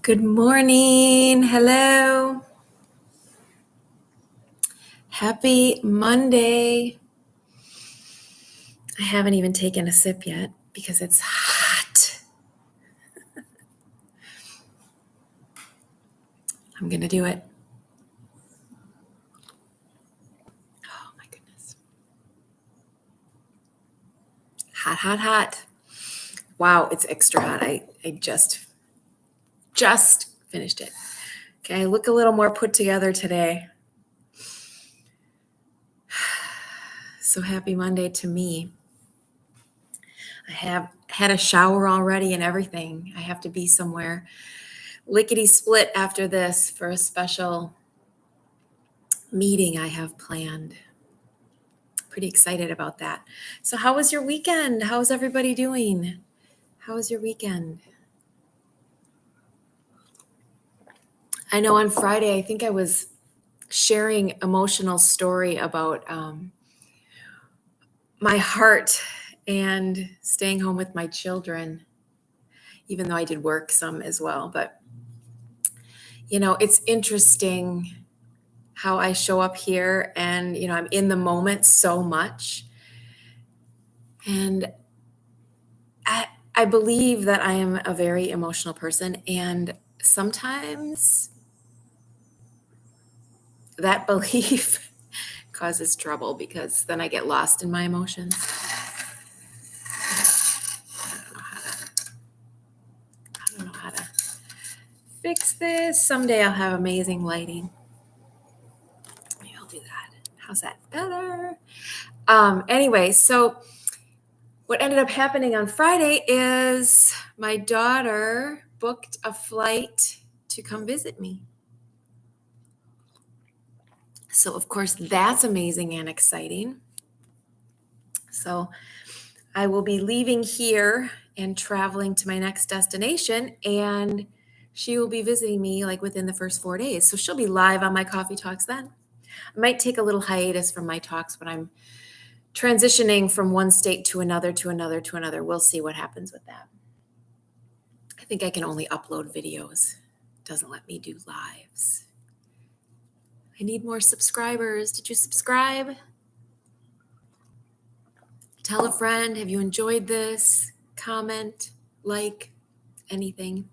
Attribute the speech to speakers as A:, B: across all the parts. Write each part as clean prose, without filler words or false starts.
A: Good morning. Hello. Happy Monday. I haven't even taken a sip yet because it's hot. I'm going to do it. Oh my goodness. Hot, hot, hot. Wow, it's extra hot. I just finished it. Okay, I look a little more put together today. So happy Monday to me. I have had a shower already and everything. I have to be somewhere lickety split after this for a special meeting I have planned. Pretty excited about that. So how was your weekend? How's everybody doing? How was your weekend? I know on Friday, I think I was sharing emotional story about my heart and staying home with my children, even though I did work some as well. But, it's interesting how I show up here and, I'm in the moment so much. And I believe that I am a very emotional person, and sometimes that belief causes trouble because then I get lost in my emotions. I don't know how to fix this. Someday I'll have amazing lighting. Maybe I'll do that. How's that? Better. Anyway, so what ended up happening on Friday is my daughter booked a flight to come visit me. So, of course, that's amazing and exciting. So, I will be leaving here and traveling to my next destination, and she will be visiting me like within the first 4 days. So, she'll be live on my coffee talks then. I might take a little hiatus from my talks when I'm transitioning from one state to another, to another, to another. We'll see what happens with that. I think I can only upload videos. It doesn't let me do lives. I need more subscribers. Did you subscribe? Tell a friend. Have you enjoyed this? Comment, like, anything.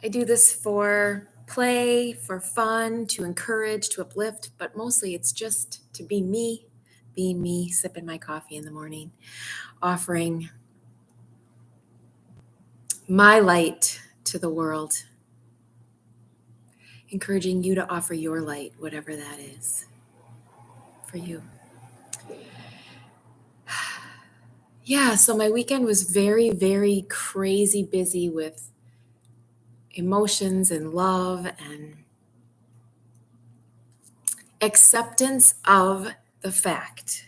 A: I do this for play, for fun, to encourage, to uplift, but mostly it's just to be me, being me, sipping my coffee in the morning, offering my light to the world, encouraging you to offer your light, whatever that is for you. Yeah, so my weekend was very, very crazy busy with emotions and love and acceptance of the fact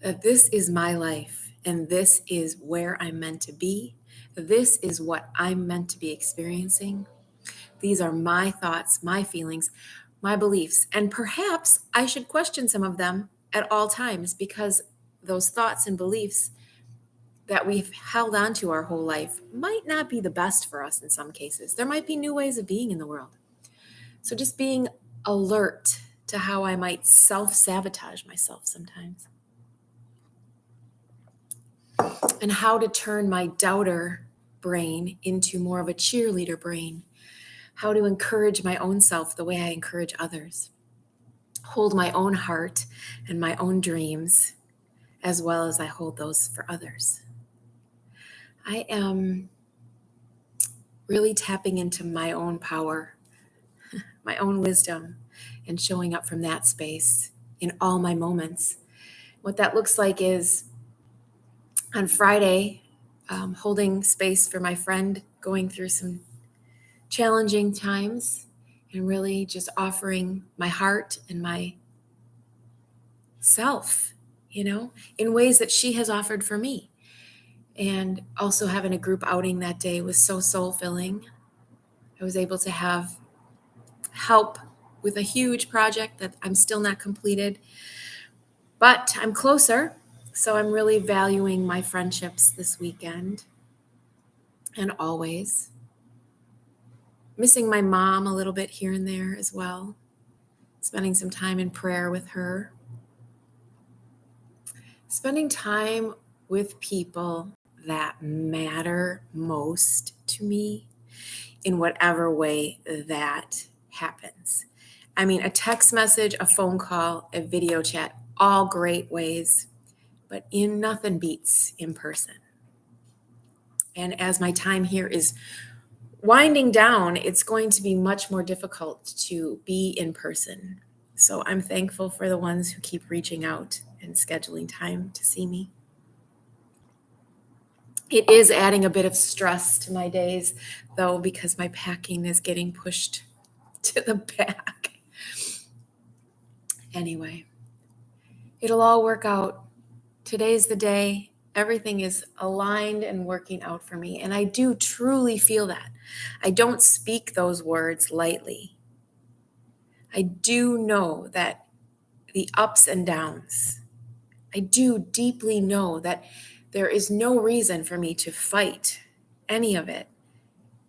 A: that this is my life and this is where I'm meant to be. This is what I'm meant to be experiencing. These are my thoughts, my feelings, my beliefs, and perhaps I should question some of them at all times because those thoughts and beliefs that we've held on to our whole life might not be the best for us in some cases. There might be new ways of being in the world. So just being alert to how I might self-sabotage myself sometimes. And how to turn my doubter brain into more of a cheerleader brain. How to encourage my own self the way I encourage others. Hold my own heart and my own dreams as well as I hold those for others. I am really tapping into my own power, my own wisdom, and showing up from that space in all my moments. What that looks like is on Friday, holding space for my friend going through some challenging times and really just offering my heart and my self, in ways that she has offered for me. And also having a group outing that day was so soul-filling. I was able to have help with a huge project that I'm still not completed, but I'm closer. So I'm really valuing my friendships this weekend. and always. Missing my mom a little bit here and there as well. Spending some time in prayer with her. Spending time with people that matter most to me in whatever way that happens. I mean, a text message, a phone call, a video chat, all great ways, but nothing beats in person. And as my time here is winding down, it's going to be much more difficult to be in person. So I'm thankful for the ones who keep reaching out and scheduling time to see me. It is adding a bit of stress to my days, though, because my packing is getting pushed to the back. Anyway, it'll all work out. Today's the day. Everything is aligned and working out for me. And I do truly feel that. I don't speak those words lightly. I do know that the ups and downs, I do deeply know that there is no reason for me to fight any of it,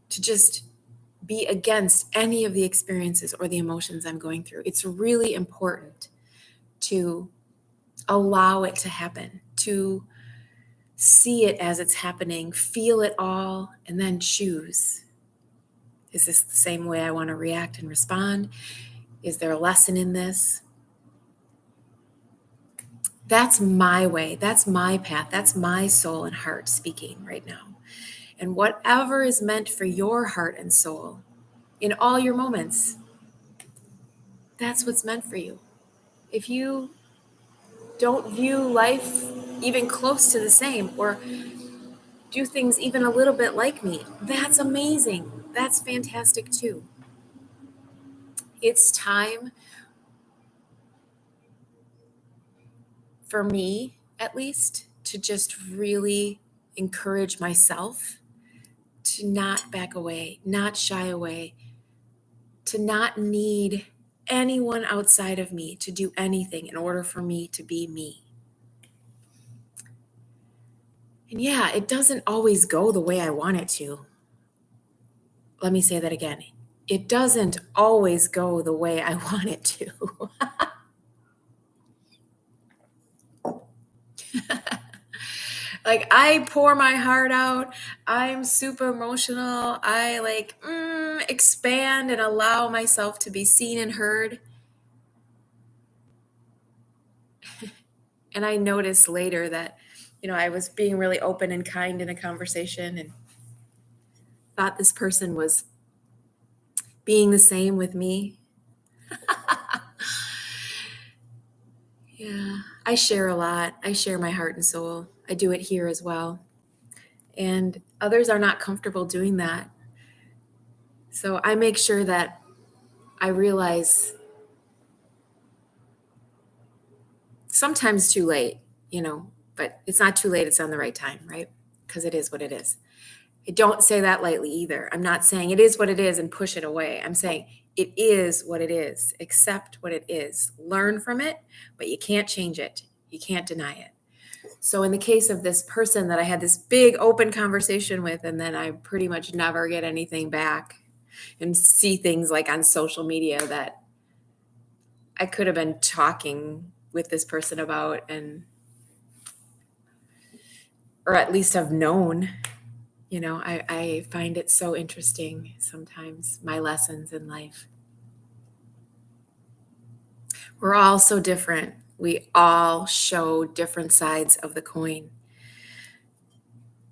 A: to just be against any of the experiences or the emotions I'm going through. It's really important to allow it to happen, to see it as it's happening, feel it all, and then choose. Is this the same way I want to react and respond? Is there a lesson in this? That's my way. That's my path. That's my soul and heart speaking right now. And whatever is meant for your heart and soul in all your moments, that's what's meant for you. If you don't view life even close to the same or do things even a little bit like me, that's amazing. That's fantastic too. It's time for me, at least, to just really encourage myself to not back away, not shy away, to not need anyone outside of me to do anything in order for me to be me. And yeah, it doesn't always go the way I want it to. Let me say that again. It doesn't always go the way I want it to. Like, I pour my heart out. I'm super emotional. I expand and allow myself to be seen and heard. And I noticed later that, I was being really open and kind in a conversation and thought this person was being the same with me. Yeah, I share a lot. I share my heart and soul. I do it here as well. And others are not comfortable doing that. So I make sure that I realize sometimes too late, but it's not too late. It's on the right time, right? Because it is what it is. I don't say that lightly either. I'm not saying it is what it is and push it away. I'm saying it is what it is. Accept what it is. Learn from it, but you can't change it. You can't deny it. So in the case of this person that I had this big open conversation with, and then I pretty much never get anything back and see things like on social media that I could have been talking with this person about, or at least have known. I find it so interesting sometimes, my lessons in life. We're all so different. We all show different sides of the coin.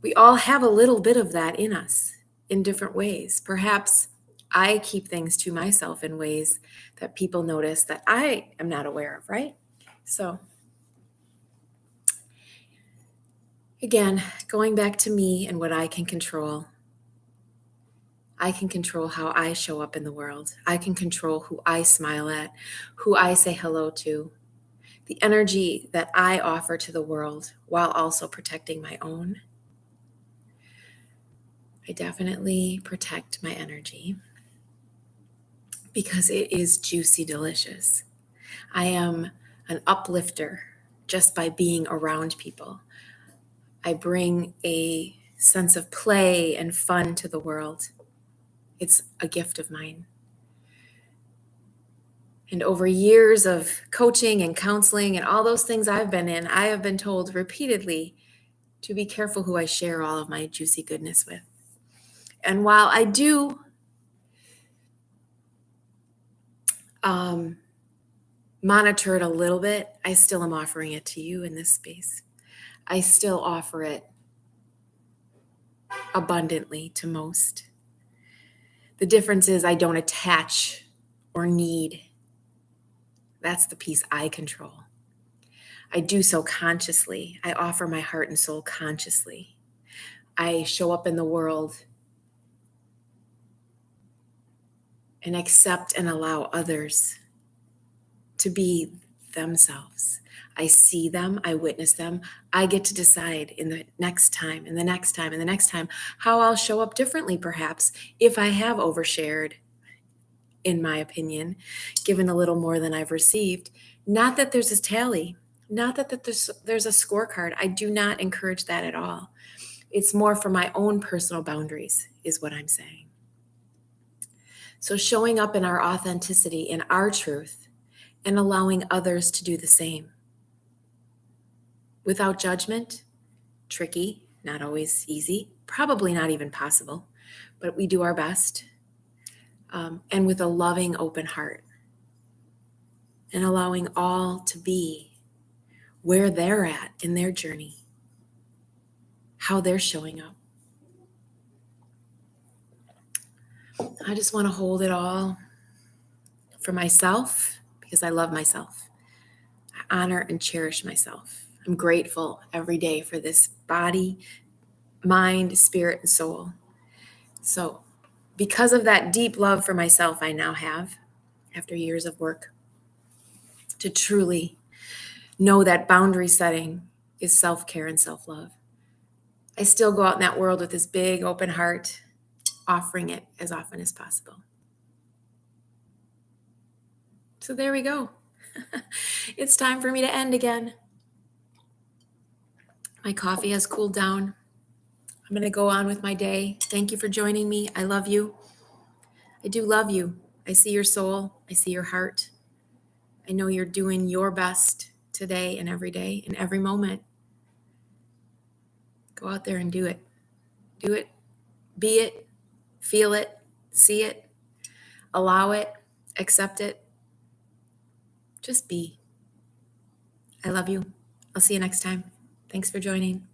A: We all have a little bit of that in us in different ways. Perhaps I keep things to myself in ways that people notice that I am not aware of, right? So again, going back to me and what I can control. I can control how I show up in the world. I can control who I smile at, who I say hello to, the energy that I offer to the world while also protecting my own. I definitely protect my energy because it is juicy delicious. I am an uplifter just by being around people. I bring a sense of play and fun to the world. It's a gift of mine. And over years of coaching and counseling and all those things I've been in, I have been told repeatedly to be careful who I share all of my juicy goodness with. And while I do monitor it a little bit, I still am offering it to you in this space. I still offer it abundantly to most. The difference is I don't attach or need. That's the piece I control. I do so consciously. I offer my heart and soul consciously. I show up in the world and accept and allow others to be themselves. I see them, I witness them. I get to decide in the next time, and the next time, and the next time, how I'll show up differently, perhaps, if I have overshared, in my opinion, given a little more than I've received. Not that there's a tally, not that there's a scorecard. I do not encourage that at all. It's more for my own personal boundaries, is what I'm saying. So showing up in our authenticity, in our truth, and allowing others to do the same. Without judgment, tricky, not always easy, probably not even possible, but we do our best. And with a loving, open heart. And allowing all to be where they're at in their journey, how they're showing up. I just want to hold it all for myself because I love myself. I honor and cherish myself. I'm grateful every day for this body, mind, spirit, and soul. So because of that deep love for myself I now have, after years of work, to truly know that boundary setting is self-care and self-love. I still go out in that world with this big open heart, offering it as often as possible. So there we go. It's time for me to end again. My coffee has cooled down. I'm going to go on with my day. Thank you for joining me. I love you. I do love you. I see your soul. I see your heart. I know you're doing your best today and every day and every moment. Go out there and do it. Do it. Be it. Feel it. See it. Allow it. Accept it. Just be. I love you. I'll see you next time. Thanks for joining.